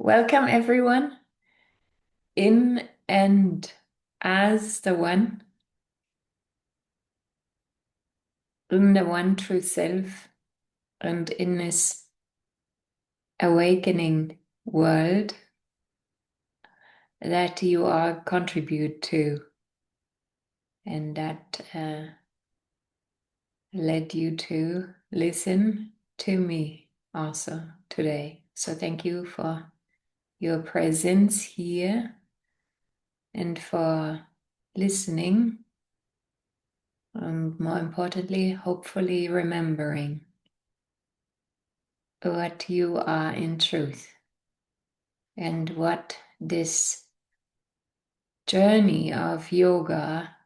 Welcome everyone in and as the one, in the one true self, and in this awakening world that you all contribute to and that led you to listen to me also today. So thank you for your presence here and for listening. And more importantly, hopefully remembering what you are in truth and what this journey of yoga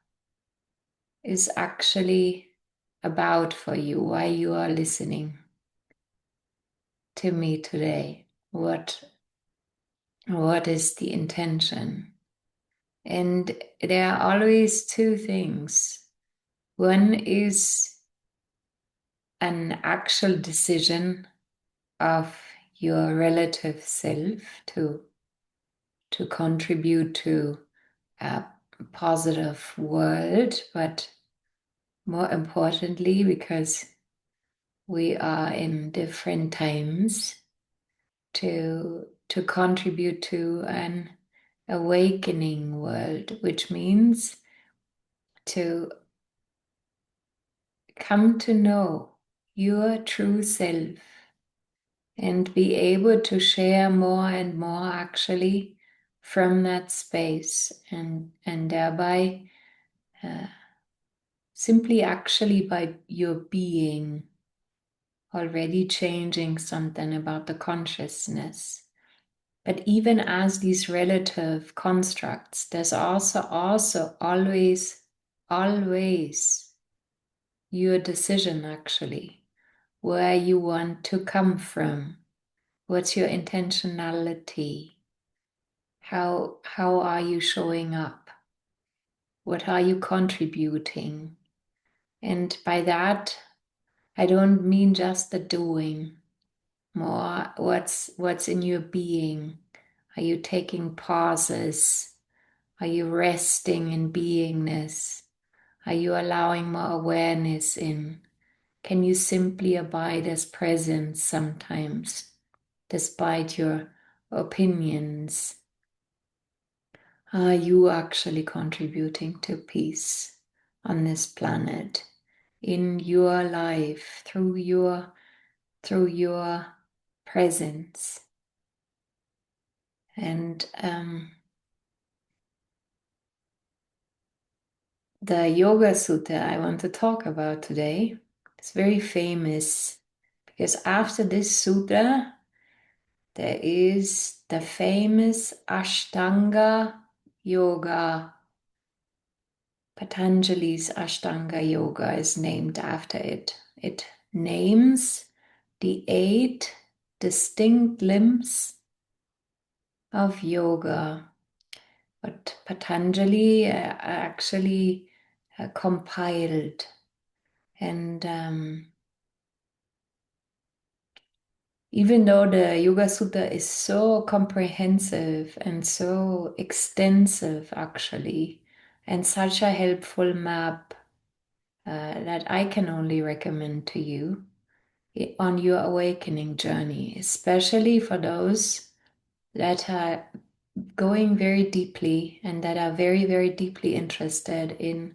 is actually about for you, why you are listening to me today. What is the intention? And there are always two things. One is an actual decision of your relative self to contribute to a positive world, but more importantly, because we are in different times, to contribute to an awakening world, which means to come to know your true self and be able to share more and more actually from that space, and thereby simply actually by your being already changing something about the consciousness. But even as these relative constructs, there's also always your decision actually, where you want to come from. What's your intentionality? How are you showing up? What are you contributing? And by that, I don't mean just the doing, more what's in your being. Are you taking pauses? Are you resting in beingness? Are you allowing more awareness in? Can you simply abide as presence sometimes, despite your opinions? Are you actually contributing to peace on this planet, in your life, through your presence? And the Yoga I want to talk about today is very famous because after this sutra, there is the famous Ashtanga Yoga. Patanjali's Ashtanga Yoga is named after it. It names the 8 distinct limbs of yoga. But Patanjali actually compiled, and even though the Yogasutra is so comprehensive and so extensive actually, and such a helpful map that I can only recommend to you on your awakening journey, especially for those that are going very deeply and that are very, very deeply interested in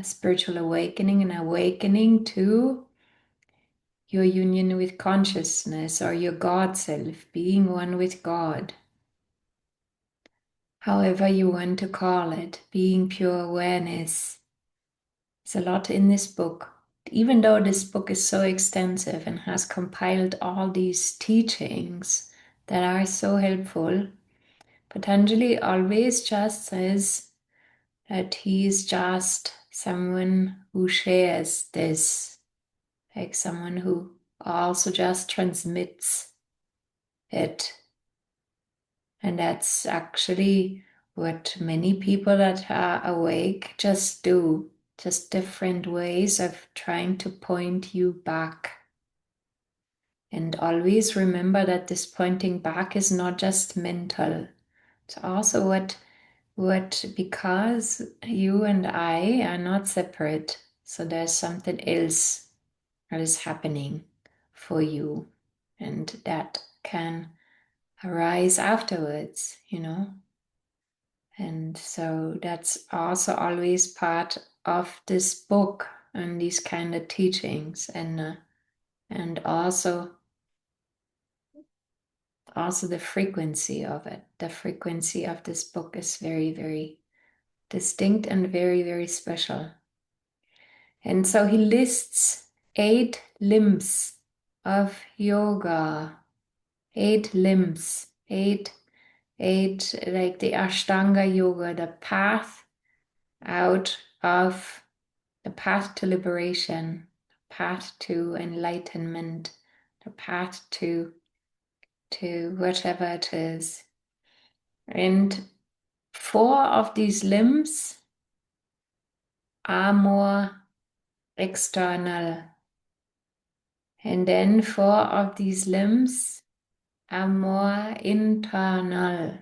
spiritual awakening and awakening to your union with consciousness or your God self, being one with God. However you want to call it, being pure awareness. There's a lot in this book. Even though this book is so extensive and has compiled all these teachings that are so helpful, Patanjali always just says that he is just someone who shares this, like someone who also just transmits it. And that's actually what many people that are awake just do, just different ways of trying to point you back And always remember that this pointing back is not just mental. It's also what because you and I are not separate. So there's something else that is happening for you. And that can arise afterwards, And so that's also always part of this book and these kind of teachings, and also the frequency of it. The frequency of this book is very, very distinct and very, very special. And so he lists 8 limbs of yoga, 8 limbs, eight, like the Ashtanga yoga, the path out of the path to liberation, the path to enlightenment, the path to whatever it is. And 4 of these limbs are more external. And then 4 of these limbs are more internal.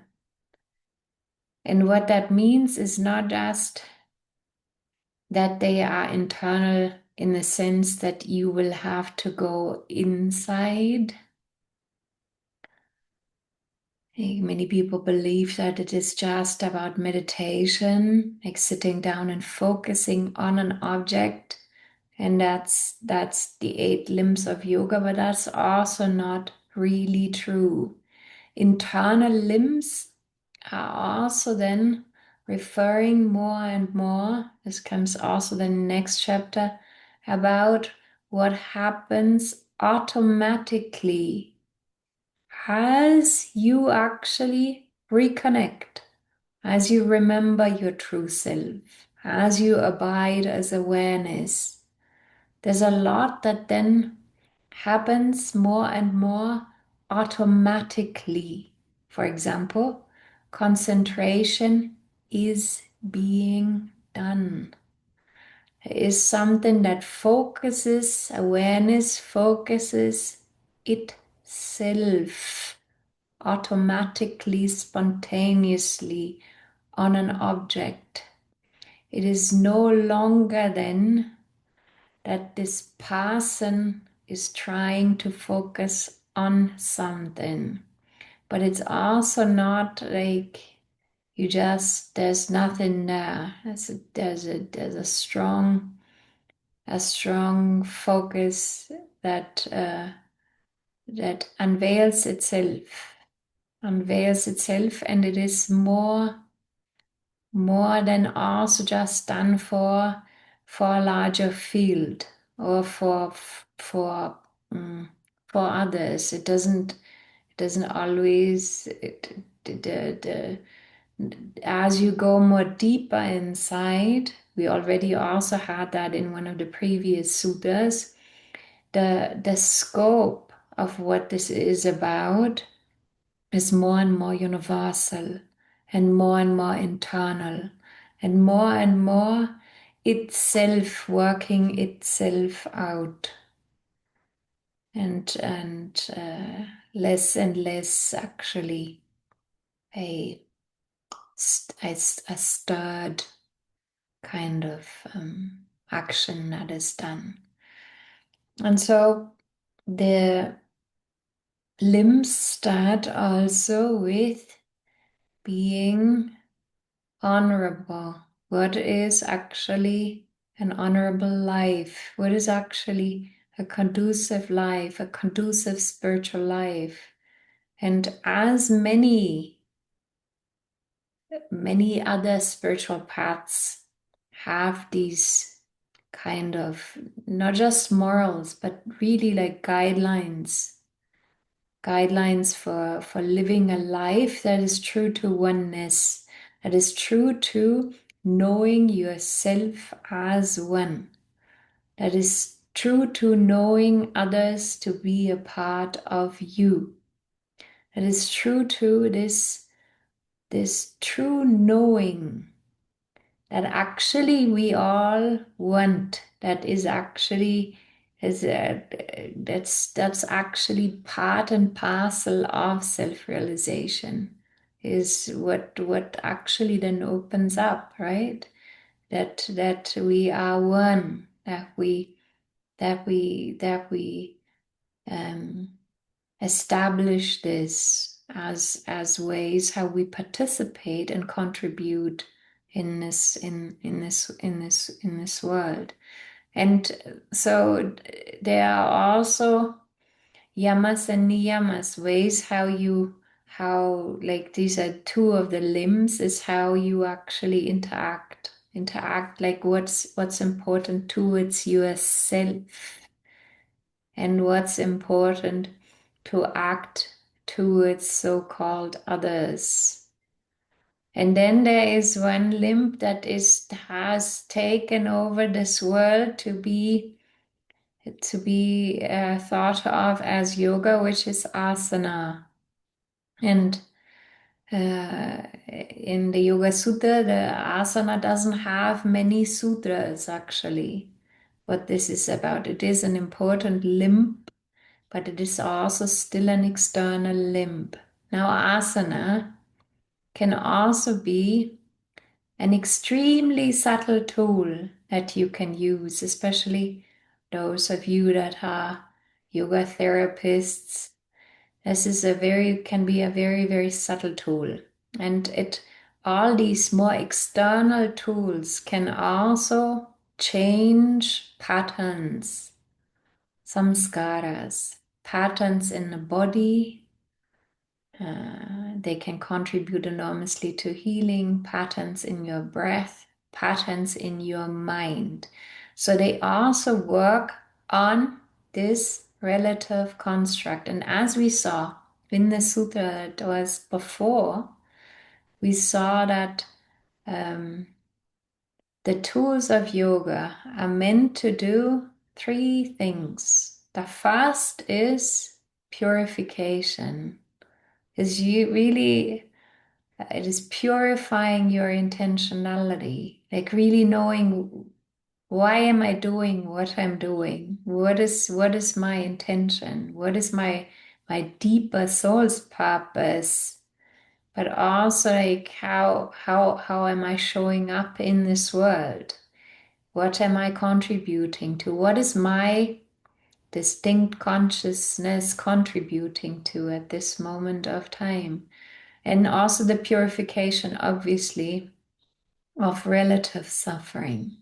And what that means is not just that they are internal in the sense that you will have to go inside. Many people believe that it is just about meditation, like sitting down and focusing on an object. And that's the 8 limbs of yoga, but that's also not really true. Internal limbs are also then referring more and more, this comes also the next chapter, about what happens automatically as you actually reconnect, as you remember your true self, as you abide as awareness. There's a lot that then happens more and more automatically. For example, concentration is being done. It is something that focuses, awareness focuses itself automatically, spontaneously on an object. It is no longer then that this person is trying to focus on something, but it's also not like there's nothing there. There's a strong focus that unveils itself, and it is more than also just done for a larger field or mm, for others. It doesn't always as you go more deeper inside. We already also had that in one of the previous sutras. The scope of what this is about is more and more universal and more internal and more itself working itself out, and less and less actually a stirred kind of action that is done. And so the limbs start also with being honorable. What is actually an honorable life? What is actually a conducive life, a conducive spiritual life? And as many other spiritual paths have these kind of not just morals, but really like guidelines for living a life that is true to oneness, that is true to knowing yourself as one, that is true to knowing others to be a part of you, that is true to this true knowing that actually we all want, that is actually is that's actually part and parcel of self-realization, is what actually then opens up, right? That we are one, that we um, establish this as ways how we participate and contribute in this world. And so there are also yamas and niyamas, ways how like these are two of the limbs, is how you actually interact, like what's important towards yourself and what's important to act towards so-called others. And then there is one limb that has taken over this world to be thought of as yoga, which is asana. And in the Yogasutra, the asana doesn't have many sutras actually. What this is about, it is an important limb, but it is also still an external limb. Now, asana can also be an extremely subtle tool that you can use, especially those of you that are yoga therapists. This is can be a very, very subtle tool. And all these more external tools can also change patterns, samskaras, patterns in the body. They can contribute enormously to healing, patterns in your breath, patterns in your mind. So they also work on this relative construct. And as we saw in the sutra that was before, we saw that the tools of yoga are meant to do three things. The first is purification. Is you really it is purifying your intentionality, like really knowing, why am I doing what I'm doing? What is my intention? What is my deeper soul's purpose? But also like how am I showing up in this world? What am I contributing to? What is my distinct consciousness contributing to at this moment of time? And also the purification, obviously, of relative suffering.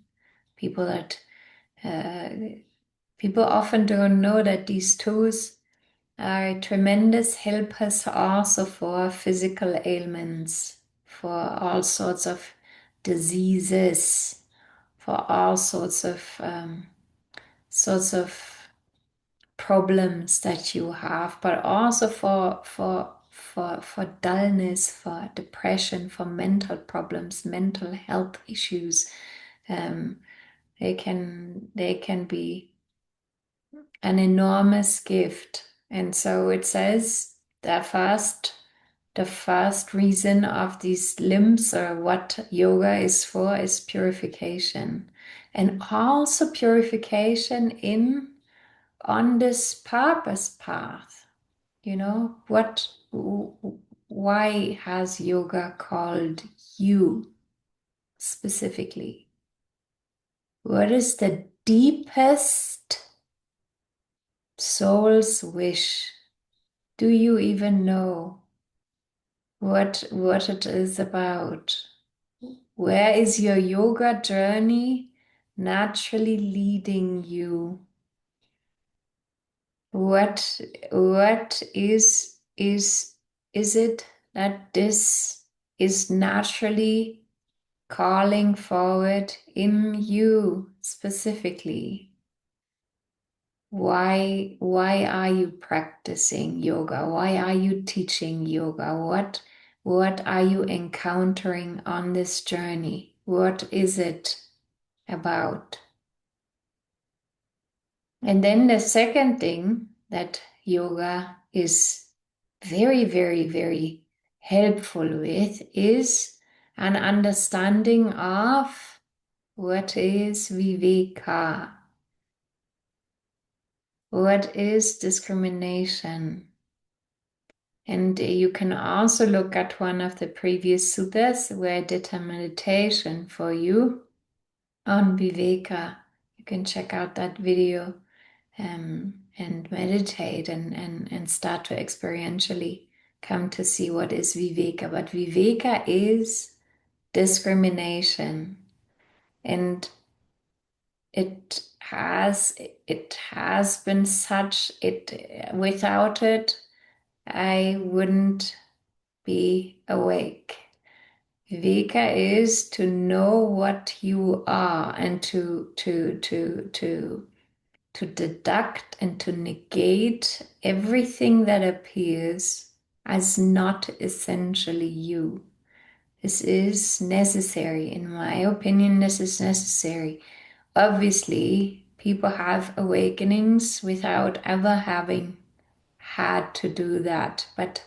People that people often don't know that these tools are tremendous helpers also for physical ailments, for all sorts of diseases, for all sorts of problems that you have, but also for dullness, for depression, for mental problems, mental health issues. Um, they can be an enormous gift. And so it says the first reason of these limbs, or what yoga is for, is purification. And also purification on this purpose path. Why has yoga called you specifically? What is the deepest soul's wish? Do you even know what it is about? Where is your yoga journey naturally leading you? What is it that this is naturally calling forward in you specifically? Why are you practicing yoga? Why are you teaching yoga? What are you encountering on this journey? What is it about? And then the second thing that yoga is very, very, very helpful with is an understanding of what is viveka. What is discrimination? And you can also look at one of the previous sutras where I did a meditation for you on Viveka. You can check out that video and meditate and start to experientially come to see what is Viveka. But Viveka is discrimination, and it has been such it without it I wouldn't be awake. Viveka is to know what you are and to deduct and to negate everything that appears as not essentially you. This is necessary. In my opinion, this is necessary. Obviously, people have awakenings without ever having had to do that. But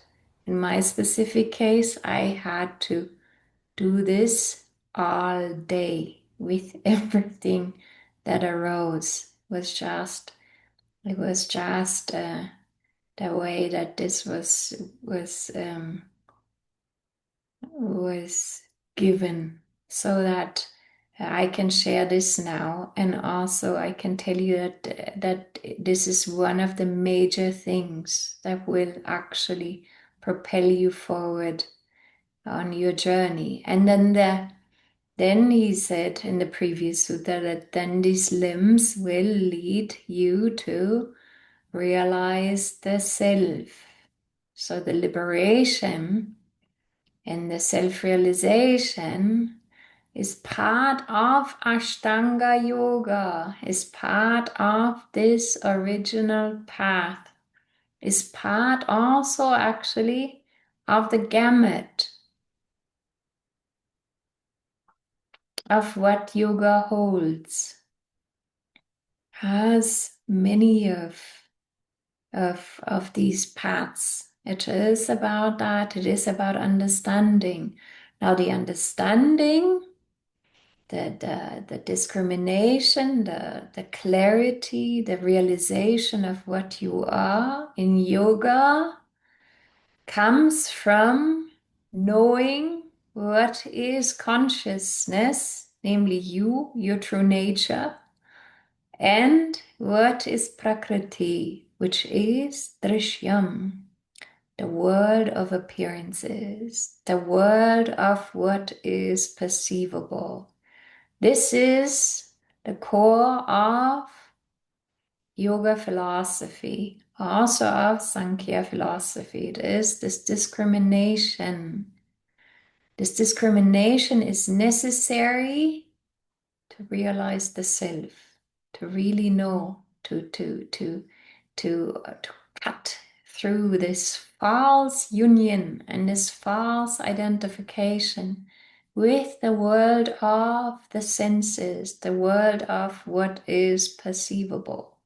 in my specific case, I had to do this all day with everything that arose. It was just the way that this was given, so that I can share this now, and also I can tell you that this is one of the major things that will actually propel you forward on your journey. And then he said in the previous sutta that then these limbs will lead you to realize the self. So the liberation and the self-realization is part of Ashtanga Yoga, is part of this original path, is part also actually of the gamut of what yoga holds. Has many of these paths. It is about that. It is about understanding. Now, the understanding, the discrimination, the clarity, the realization of what you are in yoga comes from knowing what is consciousness, namely you, your true nature, and what is Prakriti, which is Drishyam, the world of appearances, the world of what is perceivable. This is the core of yoga philosophy, also of Sankhya philosophy. It is this discrimination. This discrimination is necessary to realize the self, to really know, to cut through this false union and this false identification with the world of the senses, the world of what is perceivable.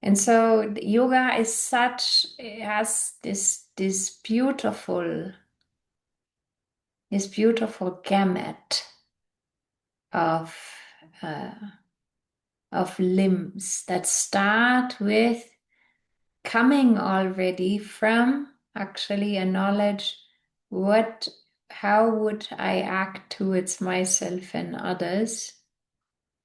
And so yoga is such, it has this beautiful gamut of uh, limbs that start with coming already from actually a knowledge how would I act towards myself and others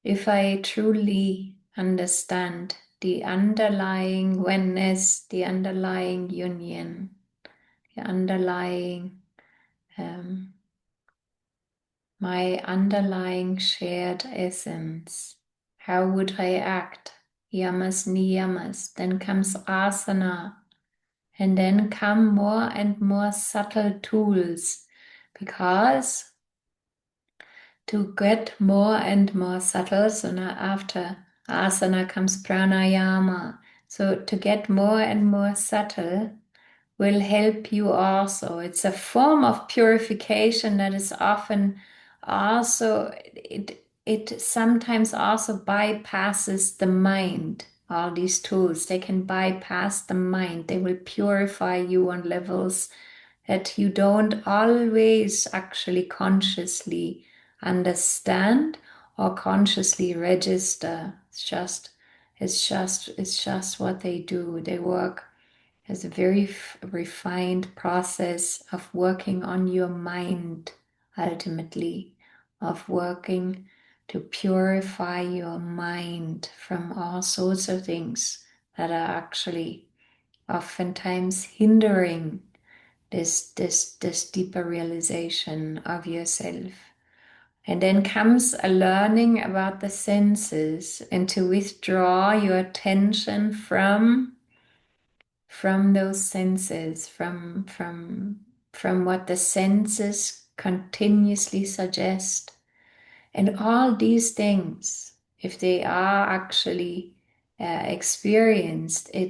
if I truly understand the underlying oneness, the underlying union, the underlying my underlying shared essence. How would I act? Yamas, niyamas. Then comes asana. And then come more and more subtle tools. Because to get more and more subtle, so now after asana comes pranayama. So to get more and more subtle will help you also. It's a form of purification that is often also, it sometimes also bypasses the mind. All these tools, they can bypass the mind. They will purify you on levels that you don't always actually consciously understand or consciously register. It's just It's just what they do. They work as a very refined process of working on your mind, ultimately, of working to purify your mind from all sorts of things that are actually oftentimes hindering this deeper realization of yourself. And then comes a learning about the senses and to withdraw your attention from those senses, from what the senses continuously suggest. And all these things, if they are actually experienced, they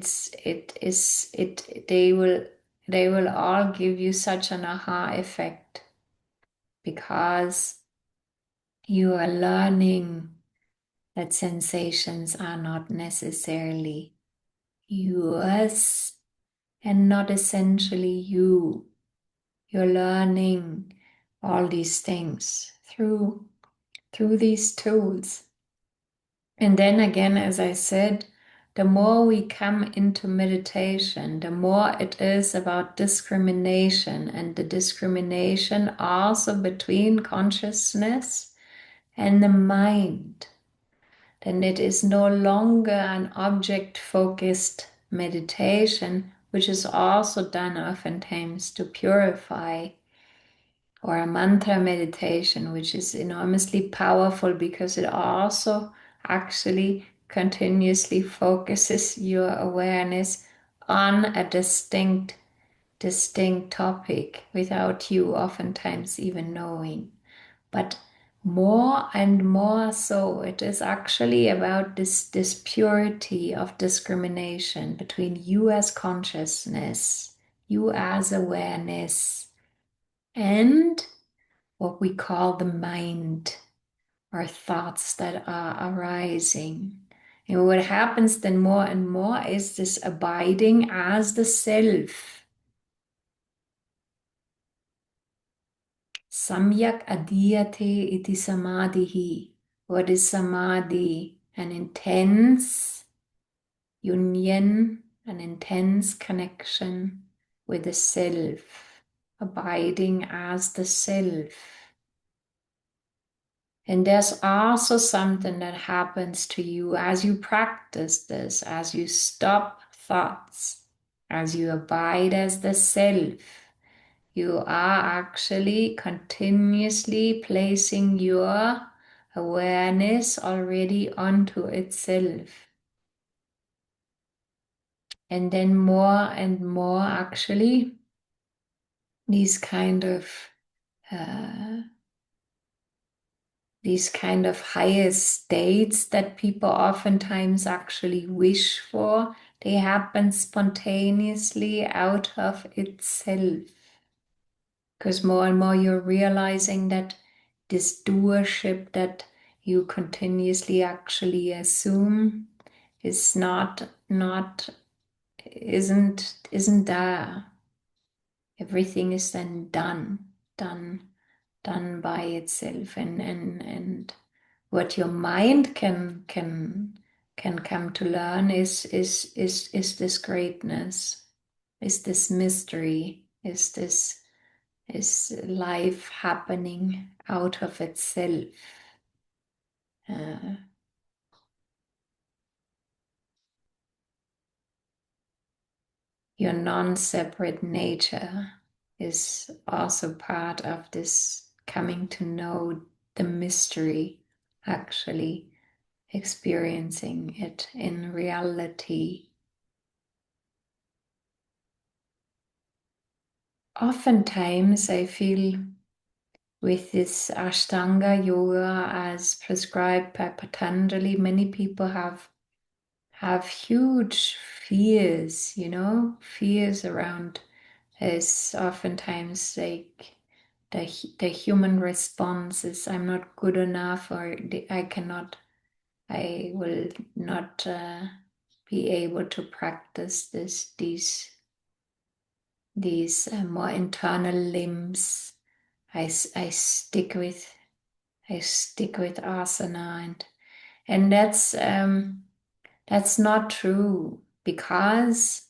will all give you such an aha effect, because you are learning that sensations are not necessarily yours and not essentially you. You're learning all these things through these tools. And then again, as I said, the more we come into meditation, the more it is about discrimination, and the discrimination also between consciousness and the mind. Then it is no longer an object-focused meditation, which is also done oftentimes to purify, or a mantra meditation, which is enormously powerful because it also actually continuously focuses your awareness on a distinct topic without you oftentimes even knowing. But more and more so, it is actually about this purity of discrimination between you as consciousness, you as awareness, and what we call the mind, or thoughts that are arising. And what happens then more and more is this abiding as the self. Samyak adhyate iti samadhihi. What is samadhi? An intense union, an intense connection with the self, abiding as the self. And there's also something that happens to you as you practice this, as you stop thoughts, as you abide as the self. You are actually continuously placing your awareness already onto itself. And then more and more, actually, these kind of higher states that people oftentimes actually wish for, they happen spontaneously out of itself. Because more and more you're realizing that this doership that you continuously actually assume is isn't there. Everything is then done by itself, and what your mind can come to learn is this greatness, is this mystery, is life happening out of itself. Your non-separate nature is also part of this coming to know the mystery, actually experiencing it in reality. Oftentimes I feel with this Ashtanga yoga as prescribed by Patanjali, many people have huge fears, fears around is oftentimes like the human response is, I'm not good enough, or I will not be able to practice these more internal limbs. I stick with asana, and That's not true, because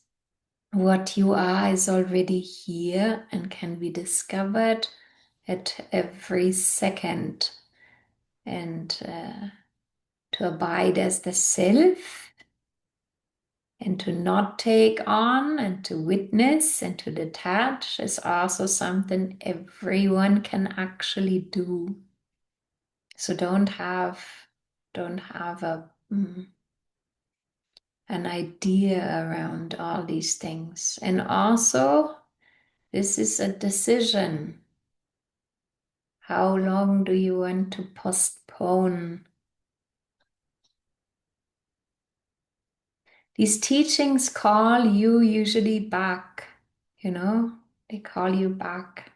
what you are is already here and can be discovered at every second. And to abide as the self, and to not take on, and to witness, and to detach is also something everyone can actually do. So don't have an idea around all these things. And also, this is a decision. How long do you want to postpone? These teachings call you usually back, they call you back.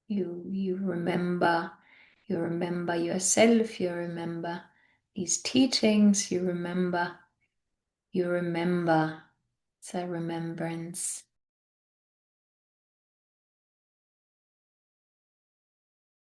You remember yourself, you remember these teachings, you remember. It's a remembrance.